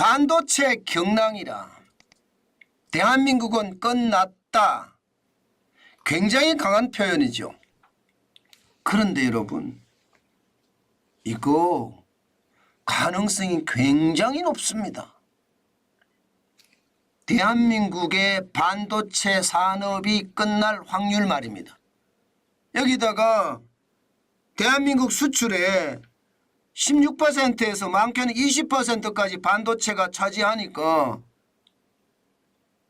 반도체 경랑이라 대한민국은 끝났다. 굉장히 강한 표현이죠. 그런데 여러분, 이거 가능성이 굉장히 높습니다. 대한민국의 반도체 산업이 끝날 확률 말입니다. 여기다가 대한민국 수출의 16%에서 많게는 20%까지 반도체가 차지하니까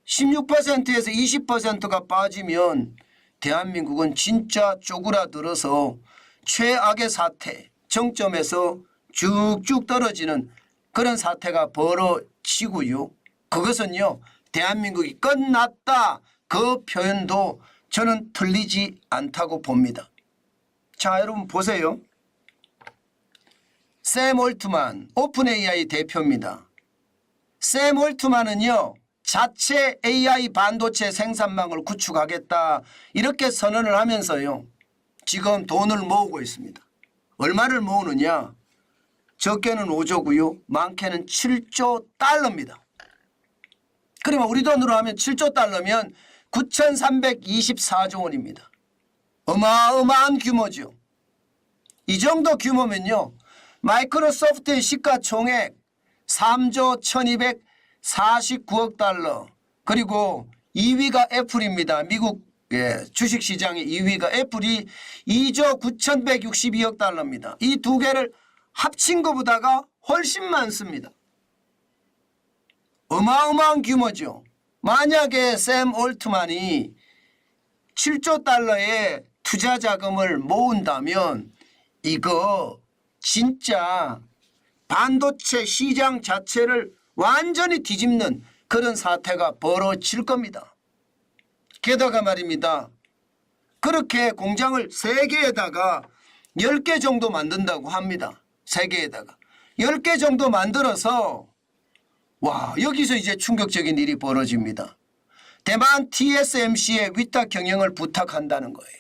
16%에서 20%가 빠지면 대한민국은 진짜 쪼그라들어서 최악의 사태, 정점에서 쭉쭉 떨어지는 그런 사태가 벌어지고요. 그것은요, 대한민국이 끝났다. 그 표현도 저는 틀리지 않다고 봅니다. 자, 여러분 보세요. 샘 올트만, 오픈 AI 대표입니다. 샘 올트만은요, 자체 AI 반도체 생산망을 구축하겠다 이렇게 선언을 하면서요, 지금 돈을 모으고 있습니다. 얼마를 모으느냐? 적게는 5조고요. 많게는 7조 달러입니다. 그러면 우리 돈으로 하면 7조 달러면 9,324조 원입니다. 어마어마한 규모죠. 이 정도 규모면요, 마이크로소프트의 시가총액 3조 1,249억 달러, 그리고 2위가 애플입니다. 미국 주식시장의 2위가 애플이 2조 9,162억 달러입니다. 이 두 개를 합친 것보다가 훨씬 많습니다. 어마어마한 규모죠. 만약에 샘 올트만이 7조 달러의 투자 자금을 모은다면 이거 진짜 반도체 시장 자체를 완전히 뒤집는 그런 사태가 벌어질 겁니다. 게다가 말입니다. 그렇게 공장을 3개에다가 10개 정도 만든다고 합니다. 3개에다가 10개 정도 만들어서 와, 여기서 이제 충격적인 일이 벌어집니다. 대만 TSMC의 위탁 경영을 부탁한다는 거예요.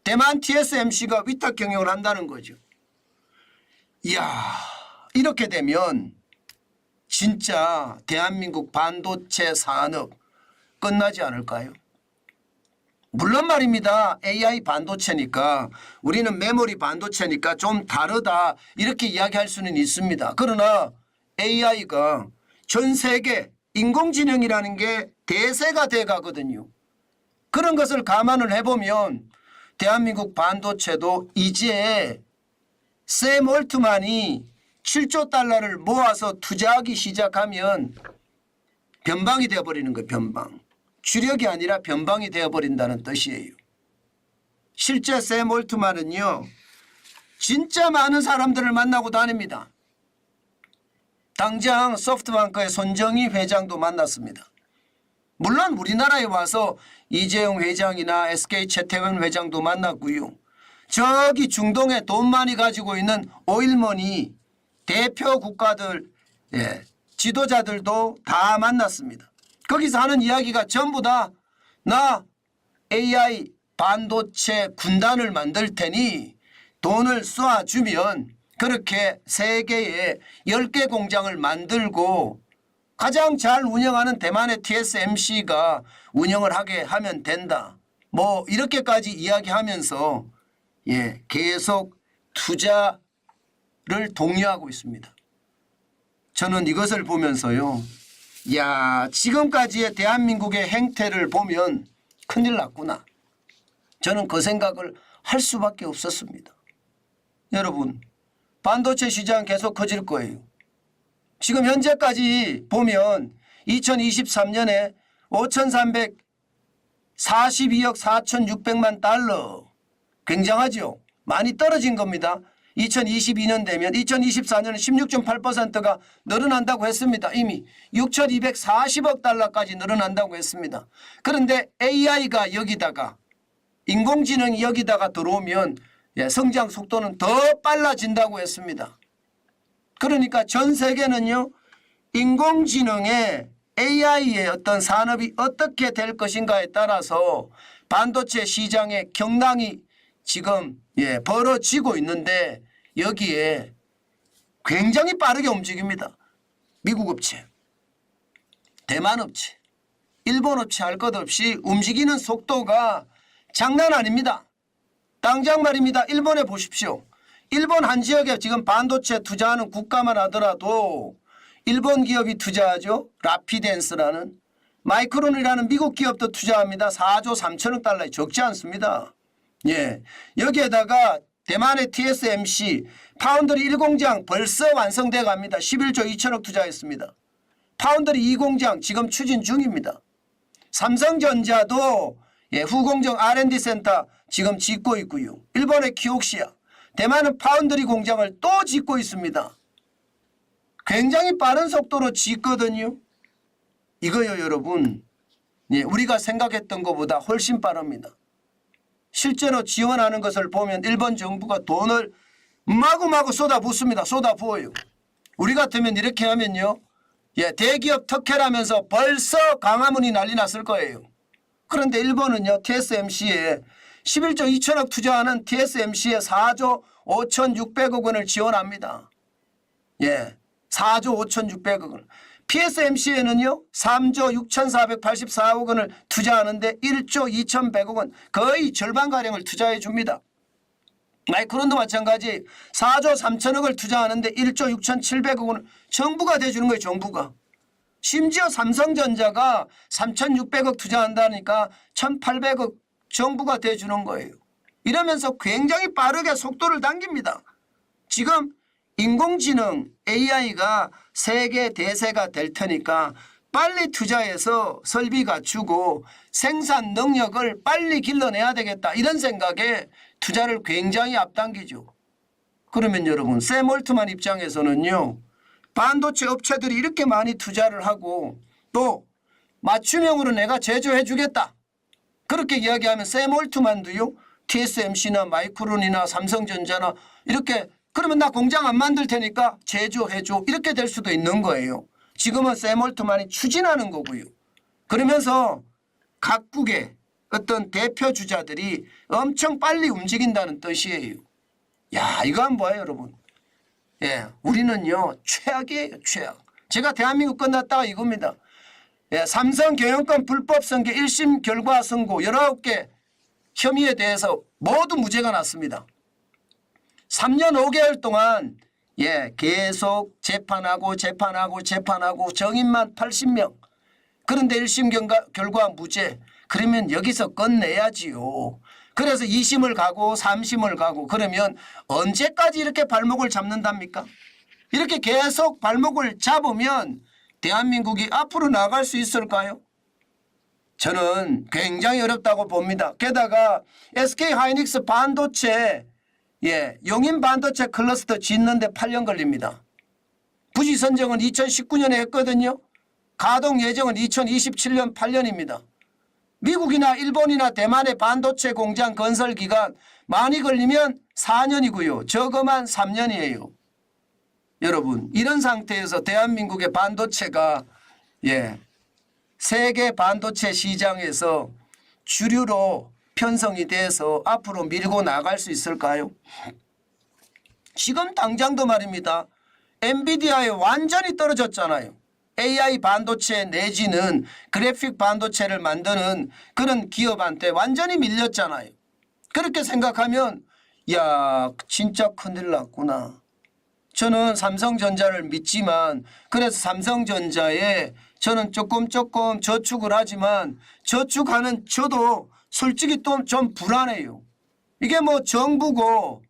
대만 TSMC가 위탁 경영을 한다는 거죠. 이야, 이렇게 되면 진짜 대한민국 반도체 산업 끝나지 않을까요? 물론 말입니다. AI 반도체니까, 우리는 메모리 반도체니까 좀 다르다 이렇게 이야기할 수는 있습니다. 그러나 AI가 전 세계 인공지능이라는 게 대세가 돼 가거든요. 그런 것을 감안을 해보면 대한민국 반도체도 이제 샘 올트만이 7조 달러를 모아서 투자하기 시작하면 변방이 되어버리는 거예요. 변방. 주력이 아니라 변방이 되어버린다는 뜻이에요. 실제 샘 올트만은요, 진짜 많은 사람들을 만나고 다닙니다. 당장 소프트뱅크의 손정희 회장도 만났습니다. 물론 우리나라에 와서 이재용 회장이나 SK 최태원 회장도 만났고요. 저기 중동에 돈 많이 가지고 있는 오일머니 대표 국가들, 지도자들도 다 만났습니다. 거기서 하는 이야기가 전부 다 나 AI 반도체 군단을 만들 테니 돈을 쏴주면 그렇게 세계에 10개 공장을 만들고 가장 잘 운영하는 대만의 TSMC가 운영을 하게 하면 된다. 뭐 이렇게까지 이야기하면서 계속 투자를 독려하고 있습니다. 저는 이것을 보면서요, 야, 지금까지의 대한민국의 행태를 보면 큰일 났구나. 저는 그 생각을 할 수밖에 없었습니다. 여러분, 반도체 시장 계속 커질 거예요. 지금 현재까지 보면 2023년에 5,342억 4,600만 달러, 굉장하죠. 많이 떨어진 겁니다. 2022년 되면 2024년은 16.8%가 늘어난다고 했습니다. 이미 6,240억 달러까지 늘어난다고 했습니다. 그런데 AI가 여기다가, 인공지능이 여기다가 들어오면 성장 속도는 더 빨라진다고 했습니다. 그러니까 전 세계는요, 인공지능의 AI의 어떤 산업이 어떻게 될 것인가에 따라서 반도체 시장의 경랑이 지금 벌어지고 있는데 여기에 굉장히 빠르게 움직입니다. 미국 업체, 대만 업체, 일본 업체 할 것 없이 움직이는 속도가 장난 아닙니다. 당장 말입니다. 일본에 보십시오. 일본 한 지역에 지금 반도체 투자하는 국가만 하더라도 일본 기업이 투자하죠. 라피덴스라는 마이크론이라는 미국 기업도 투자합니다. 4조 3천억 달러 적지 않습니다. 예, 여기에다가 대만의 TSMC 파운드리 1공장 벌써 완성돼 갑니다. 11조 2천억 투자했습니다. 파운드리 2공장 지금 추진 중입니다. 삼성전자도 후공정 R&D 센터 지금 짓고 있고요. 일본의 키옥시아, 대만은 파운드리 공장을 또 짓고 있습니다. 굉장히 빠른 속도로 짓거든요. 이거요 여러분, 우리가 생각했던 것보다 훨씬 빠릅니다. 실제로 지원하는 것을 보면 일본 정부가 돈을 마구마구 쏟아붓습니다. 쏟아부어요. 우리 같으면 이렇게 하면요, 대기업 특혜라면서 벌써 광화문이 난리 났을 거예요. 그런데 일본은요, TSMC에 11조 2천억 투자하는 TSMC에 4조 5,600억 원을 지원합니다. 4조 5,600억 원. PSMC에는요 3조 6,484억 원을 투자하는데 1조 2,100억 원, 거의 절반가량을 투자해 줍니다. 마이크론도 마찬가지 4조 3천억을 투자하는데 1조 6,700억 원을 정부가 대주는 거예요. 정부가. 심지어 삼성전자가 3,600억 투자한다니까 1,800억 정부가 대주는 거예요. 이러면서 굉장히 빠르게 속도를 당깁니다. 지금 인공지능 AI가 세계 대세가 될 테니까 빨리 투자해서 설비 갖추고 생산 능력을 빨리 길러내야 되겠다, 이런 생각에 투자를 굉장히 앞당기죠. 그러면 여러분, 샘 올트만 입장에서는요, 반도체 업체들이 이렇게 많이 투자를 하고 또 맞춤형으로 내가 제조해 주겠다, 그렇게 이야기하면 샘 올트만도요 TSMC나 마이크론이나 삼성전자나 이렇게, 그러면 나 공장 안 만들 테니까 제조해줘, 이렇게 될 수도 있는 거예요. 지금은 샘 올트만이 추진하는 거고요. 그러면서 각국의 어떤 대표 주자들이 엄청 빨리 움직인다는 뜻이에요. 야, 이거 한번 봐요 여러분. 우리는요 최악이에요, 최악. 제가 대한민국 끝났다가 이겁니다. 삼성 경영권 불법 선거 1심 결과 선고 19개 혐의에 대해서 모두 무죄가 났습니다. 3년 5개월 동안 계속 재판하고 정인만 80명. 그런데 1심 결과 무죄. 그러면 여기서 끝내야지요. 그래서 2심을 가고 3심을 가고, 그러면 언제까지 이렇게 발목을 잡는답니까? 이렇게 계속 발목을 잡으면 대한민국이 앞으로 나갈 수 있을까요? 저는 굉장히 어렵다고 봅니다. 게다가 SK하이닉스 반도체, 용인 반도체 클러스터 짓는데 8년 걸립니다. 부지 선정은 2019년에 했거든요. 가동 예정은 2027년 8년입니다. 미국이나 일본이나 대만의 반도체 공장 건설 기간 많이 걸리면 4년이고요. 적어만 3년이에요. 여러분, 이런 상태에서 대한민국의 반도체가 세계 반도체 시장에서 주류로 편성이 돼서 앞으로 밀고 나갈 수 있을까요? 지금 당장도 말입니다. 엔비디아에 완전히 떨어졌잖아요. AI 반도체 내지는 그래픽 반도체를 만드는 그런 기업한테 완전히 밀렸잖아요. 그렇게 생각하면 야, 진짜 큰일 났구나. 저는 삼성전자를 믿지만, 그래서 삼성전자에 저는 조금 저축을 하지만, 저축하는 저도 솔직히 또 좀 불안해요. 이게 뭐 정부고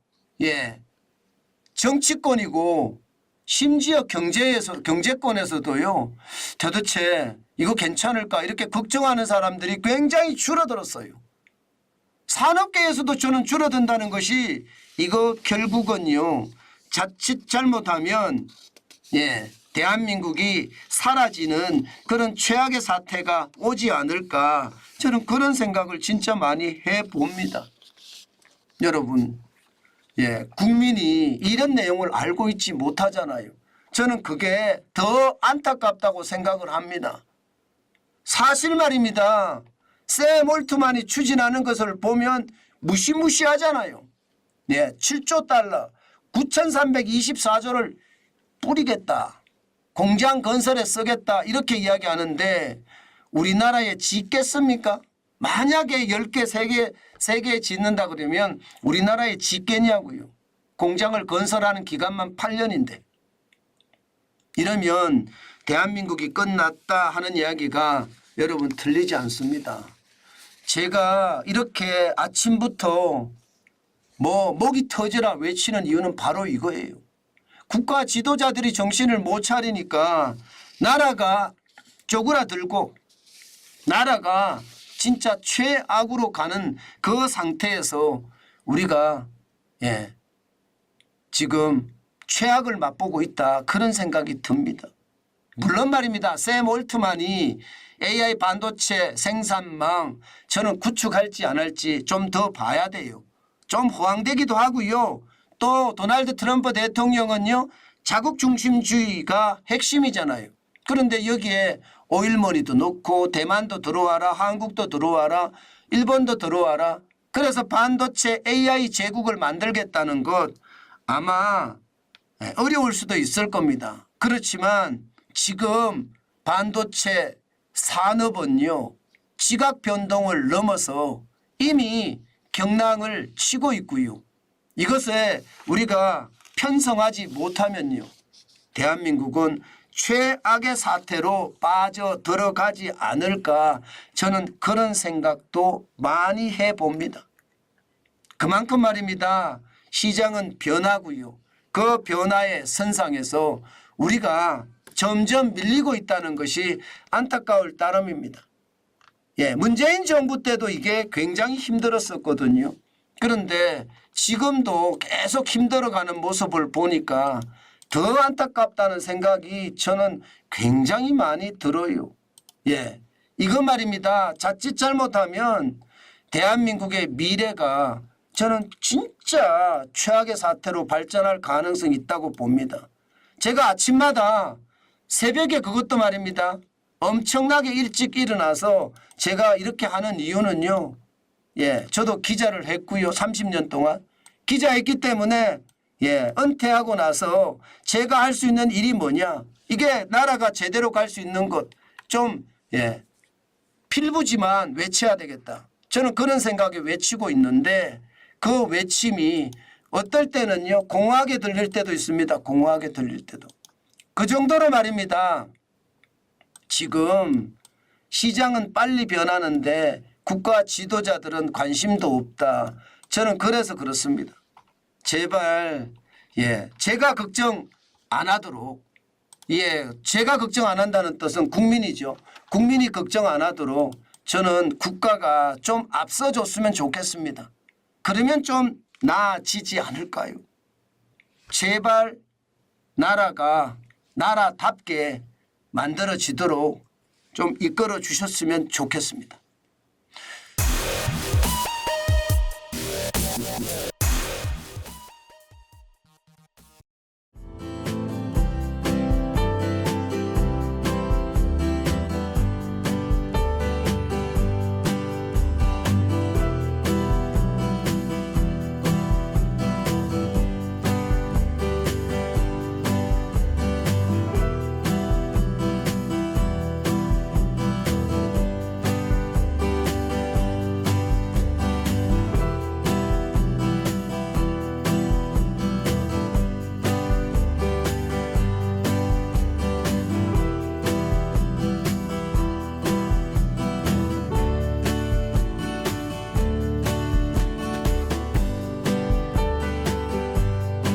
정치권이고 심지어 경제권에서도요, 도대체 이거 괜찮을까 이렇게 걱정하는 사람들이 굉장히 줄어들었어요. 산업계에서도 저는 줄어든다는 것이, 이거 결국은요 자칫 잘못하면 대한민국이 사라지는 그런 최악의 사태가 오지 않을까, 저는 그런 생각을 진짜 많이 해봅니다. 여러분, 국민이 이런 내용을 알고 있지 못하잖아요. 저는 그게 더 안타깝다고 생각을 합니다. 사실 말입니다. 샘 올트만이 추진하는 것을 보면 무시무시하잖아요. 7조 달러 9,324조를 뿌리겠다. 공장 건설에 쓰겠다 이렇게 이야기하는데 우리나라에 짓겠습니까? 만약에 10개, 3개 짓는다 그러면 우리나라에 짓겠냐고요. 공장을 건설하는 기간만 8년인데. 이러면 대한민국이 끝났다 하는 이야기가 여러분 틀리지 않습니다. 제가 이렇게 아침부터 목이 터져라 외치는 이유는 바로 이거예요. 국가 지도자들이 정신을 못 차리니까 나라가 쪼그라들고 나라가 진짜 최악으로 가는 그 상태에서 우리가 지금 최악을 맛보고 있다 그런 생각이 듭니다. 물론 말입니다. 샘 올트만이 AI 반도체 생산망 저는 구축할지 안 할지 좀 더 봐야 돼요. 좀 호황되기도 하고요. 또 도널드 트럼프 대통령은요. 자국 중심주의가 핵심이잖아요. 그런데 여기에 오일머니도 넣고 대만도 들어와라, 한국도 들어와라, 일본도 들어와라. 그래서 반도체 AI 제국을 만들겠다는 것 아마 어려울 수도 있을 겁니다. 그렇지만 지금 반도체 산업은요. 지각 변동을 넘어서 이미 경랑을 치고 있고요. 이것에 우리가 편성하지 못하면요. 대한민국은 최악의 사태로 빠져들어가지 않을까 저는 그런 생각도 많이 해봅니다. 그만큼 말입니다. 시장은 변하고요. 그 변화의 선상에서 우리가 점점 밀리고 있다는 것이 안타까울 따름입니다. 문재인 정부 때도 이게 굉장히 힘들었었거든요. 그런데 지금도 계속 힘들어가는 모습을 보니까 더 안타깝다는 생각이 저는 굉장히 많이 들어요. 이거 말입니다. 자칫 잘못하면 대한민국의 미래가 저는 진짜 최악의 사태로 발전할 가능성이 있다고 봅니다. 제가 아침마다 새벽에 그것도 말입니다. 엄청나게 일찍 일어나서 제가 이렇게 하는 이유는요. 저도 기자를 했고요. 30년 동안. 기자했기 때문에 은퇴하고 나서 제가 할 수 있는 일이 뭐냐. 이게 나라가 제대로 갈 수 있는 것 좀 필부지만 외쳐야 되겠다. 저는 그런 생각에 외치고 있는데 그 외침이 어떨 때는요. 공허하게 들릴 때도 있습니다. 공허하게 들릴 때도. 그 정도로 말입니다. 지금 시장은 빨리 변하는데 국가 지도자들은 관심도 없다. 저는 그래서 그렇습니다. 제발 제가 걱정 안 하도록 제가 걱정 안 한다는 뜻은 국민이죠. 국민이 걱정 안 하도록 저는 국가가 좀 앞서줬으면 좋겠습니다. 그러면 좀 나아지지 않을까요? 제발 나라가 나라답게 만들어지도록 좀 이끌어 주셨으면 좋겠습니다.